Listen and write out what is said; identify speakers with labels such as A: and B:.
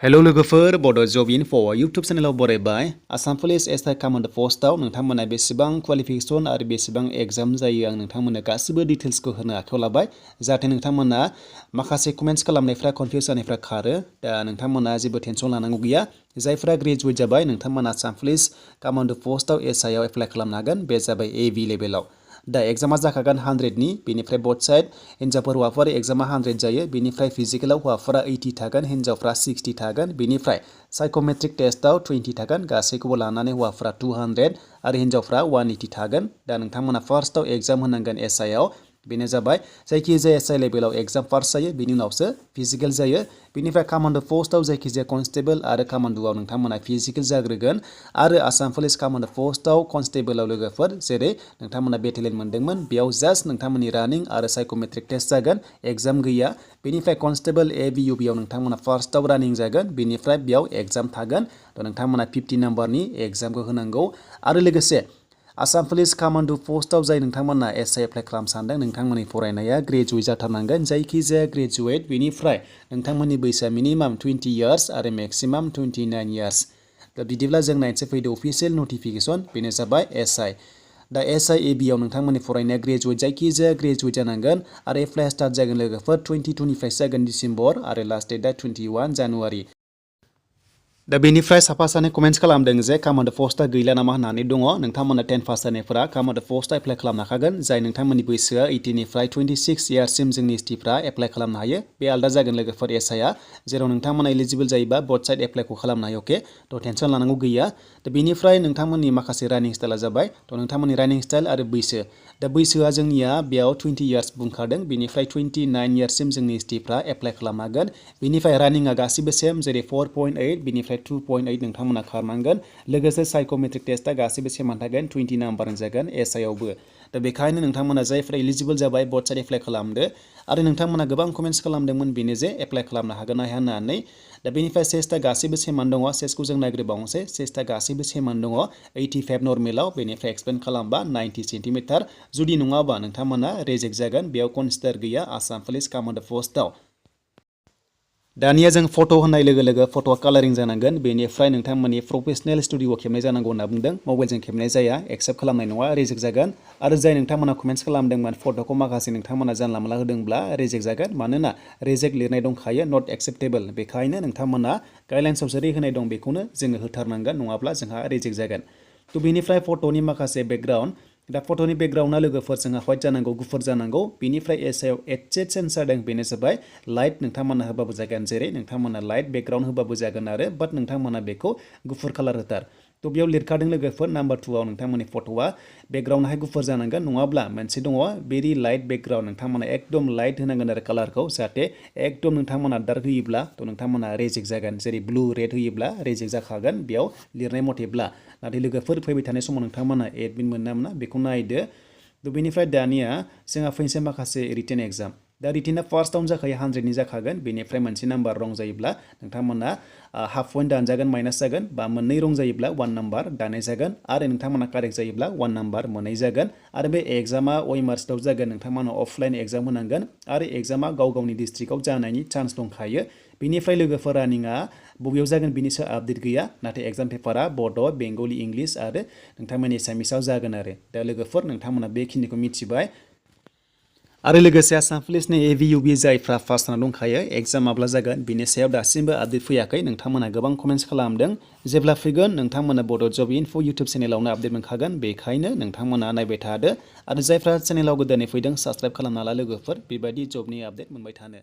A: hello लोगोफोर बड' जब इनफो इउटुब चेनेलाव बरायबाय आसाम पुलिस एसआइ कामान्ड पस्टआव नोंथांमोना बेसेबां क्वालिफिकेशन आरो बेसेबां एग्जाम जायो आं नोंथांमोननो गासिबो डिटेल्सखौ होनो आखायाव लाबाय जाहाथे नोंथांमोना माखासे कमेन्ट्स खालामनायफ्रा कनफिउज जानायफ्रा खारो दा नोंथांमोना जेबो टेनसन लानांगौ गैया जायफ्रा ग्रेजुवेट जाबाय नोंथांमोना आसाम पुलिस कामान्ड पस्टआव एसआइ आव एप्लाइ खालामनो हागोन बे जाबाय एबि लेभेलाव दा एग्जामा जाखागोन 100नि बेनिफ्राय बोथ साइड हिन्जावफोर हौवाफोर एग्जामा 100 जायो बेनिफ्राय फिजिकेलाव हौवाफोरा 80 थागोन हिन्जावफ्रा 60 थागोन बेनिफ्राय साइकोमेट्रिक टेस्टआव 20 थागोन गासैखौबो लानानै हौवाफोरा 200 आरो हिन्जावफ्रा 180 थागोन दा नोंथांमोना फार्स्टआव एग्जाम होनांगोन एसआइ आव बेनो जाबाय जायखिजाया एसआइ लेभेलाव एग्जाम पास जायो बेनि उनावसो फिजिकेल जायो बेनिफ्राय कामान्ड पस्टआव जायखिजाया कनस्टेबल आरो कामान्डआव नोंथांमोना फिजिकेल जाग्रोगोन आरो आसाम पुलिस कामान्ड पस्टआव कनस्टेबलाव लोगोफोर जेरै नोंथांमोना बेटेलियन मोनदोंमोन बेयाव जास्ट नोंथांमोननि रानिं आरो साइकोमेट्रिक टेस्ट जागोन एग्जाम गैया बेनिफ्राय कनस्टेबल एबिइउबिआव नोंथांमोना फार्स्टआव रानिं जागोन बेनिफ्राय बेयाव एग्जाम थागोन थ' नोंथांमोना 50 नाम्बारनि एग्जामखौ होनांगौ आरो लोगोसे आसाम पुलिस कामान्ड पस्टआव जाय नोंथांमोना एसआइ एप्लाइ खालामनो सानदों नोंथांमोननि फरायनाया ग्रेजुवेट जाथारनांगोन जायखिजाया ग्रेजुवेट बेनिफ्राय नोंथांमोननि बैसोआ मिनिमाम 20 इयार्स आरो मेक्सिमाम 29 इयार्स दा बिदिब्ला जों नायनोसै फैदो अफिसियेल नटिफिकेसन बेनो जाबाय एसआइ दा एसआइ एबिआव नोंथांमोननि फरायनाया ग्रेजुवेट जायखिजाया ग्रेजुवेट जानांगोन आरो एप्लाइ स्टार्ट जागोन लोगोफोर 22निफ्राय जागोन डिसेम्बर आरो लास्ट डेटआ 21 जानुवारि दा बेनिफ्राय साफा सानै कमेन्ट्स खालामदों जे कामान्ड पस्टआ गैला नामा होननानै दङ नोंथांमोना 10 पास जानायफोरा कामान्ड पस्टआव एप्लाइ खालामनो हाखागोन जाय नोंथांमोननि बैसोआ 18निफ्राय 26 इयार्ससिम जोंनि एसटिफ्रा एप्लाइ खालामनो हायो बे आलदा जागोन लोगोफोर एसआइआ जेराव नोंथांमोना एलिजिबल जायोबा बोथ साइड एप्लाइखौ खालामनो हायो अके थ' टेनसन लानांगौ गैया दा बेनिफ्राय नोंथांमोननि माखासे रानिं स्टाइला जाबाय थ' नोंथांमोननि रानिं स्टाइल आरो बैसो दा बैसोआ जोंनिया बेयाव 20 इयार्स बुंखादों बेनिफ्राय 29 इयार्ससिम जोंनि एसटिफ्रा एप्लाइ खालामनो हागोन बेनिफ्राय रानिंआ गासिबो सेम जेरै 4.8 बेनिफ्राय 2.8 नोंथांमोना खारनांगोन लोगोसे साइकोमेट्रिक टेस्टआ गासिबो सेमान थागोन 20 नाम्बारनि जागोन एसआइ आवबो दा बेखायनो नोंथांमोना जायफ्रा एलिजिबल जाबाय बोथ साइड एप्लाइ खालामदो आरो नोंथांमोना गोबां कमेन्ट्स खालामदोंमोन बेनो जे एप्लाइ खालामनो हागोन ना हाया होननानै दा बेनिफ्राय सेस्टआ गासिबो सेमान दङ सेस्टखौ जों नायग्रोबावनोसै सेस्टआ गासिबो सेमान दङ 85 नर्मेलाव बेनिफ्राय एक्सपेन्ड खालामबा 90 सेन्टिमिटार जुदि नङाबा नोंथांमोना रिजेक्ट जागोन बेयाव कनसिडार गैया आसाम पुलिस कामान्ड पस्टआव दानिया जों फट' होनाय लोगो लोगो फट'आ कालारिं जानांगोन बेनिफ्राय नोंथांमोननि प्रोफेशनेल स्टुडिअ'आव खेबनाय जानांगौ होनना बुंदों मबाइलजों खेबनाय जाया एक्सेप्ट खालामनाय नङा रिजेक्ट जागोन आरो जाय नोंथांमोना कमेन्ट्स खालामदोंमोन फट'खौ माखासे नोंथांमोना जानला मोनला होदोंब्ला रिजेक्ट जागोन मानोना रिजेक्ट लिरनाय दंखायो नट एक्सेप्टेबल बेखायनो नोंथांमोना गाइडलाइन्सआव जेरै होनाय दं बेखौनो जोङो होथारनांगोन नङाब्ला जोंहा रिजेक्ट जागोन थ' बेनिफ्राय फट'नि माखासे बेकग्राउन्ड दा फट'नि बेकग्राउन्डआ लोगोफोर जोंहा व्हाइट जानांगौ गुफुर जानांगौ बेनिफ्राय एसआइआव एसे चेन्ज जादों बेनो जाबाय लाइट नोंथांमोना होबाबो जागोन जेरै नोंथांमोना लाइट बेकग्राउन्ड होबाबो जागोन आरो बाट नोंथांमोना बेखौ गुफुर कालार होथार थ' बेयाव लिरखादों लोगोफोर नाम्बार 2आव नोंथांमोननि फट'आ बेकग्राउन्डआहाय गुफुर जानांगोन नङाब्ला मोनसे दङ भेरि लाइट बेकग्राउन्ड नोंथांमोना एकदम लाइट होनांगोन आरो कालारखौ जाहाथे एकदम नोंथांमोना डार्क होयोब्ला थ' नोंथांमोना रिजेक्ट जागोन जेरै ब्लु रेड होयोब्ला रिजेक्ट जाखागोन बेयाव लिरनाय मथेब्ला नाथाय लोगोफोर फैबाय थानाय समाव नोंथांमोना एडमिट मोनो ना मोना बेखौ नायदो थ' बेनिफ्राय दानिया जोंहा फैनोसै माखासे रिटेन एग्जाम दा रिटेना फार्स्टआवनो जाखायो 100नि जाखागोन बेनिफ्राय मोनसे नाम्बार रं जायोब्ला नोंथांमोना हाफ पइन्ट दानजागोन माइनास जागोन बा मोननै रं जायोब्ला 1 नाम्बार दानाय जागोन आरो नोंथांमोना कारेक्ट जायोब्ला 1 नाम्बार मोननाय जागोन आरो बे एग्जामा अइमार्सआव जागोन नोंथांमोना अफलाइन एग्जाम होनांगोन आरो एग्जामा गाव गावनि डिस्ट्रिक्टआव जानायनि चान्स दंखायो बेनिफ्राय लोगोफोर रानिंआ बबेयाव जागोन बिनि सायाव आपडेट गैया नाथाय एग्जाम पेपारा बड' बेंगलि इंलिश आरो नोंथांमोननि एसामिसाव जागोन आरो दा लोगोफोर नोंथांमोना बेखिनिखौ मिथिबाय आरो लोगोसे आसाम पुलिसनि एबिइउबि जायफ्रा पास जाना दंखायो एग्जाम माब्ला जागोन बिनि सायाव दासिमबो आपडेट फैयाखै नोंथांमोना गोबां कमेन्ट्स खालामदों जेब्ला फैगोन नोंथांमोना बड' जब इनफो इउटुब चेनेलावनो आपडेट मोनखागोन बेखायनो नोंथांमोना नायबाय थादो आरो जायफ्रा चेनेलाव गोदानै फैदों साबस्क्राइब खालामना ला लोगोफोर बेबायदि जबनि आपडेट मोनबाय थानो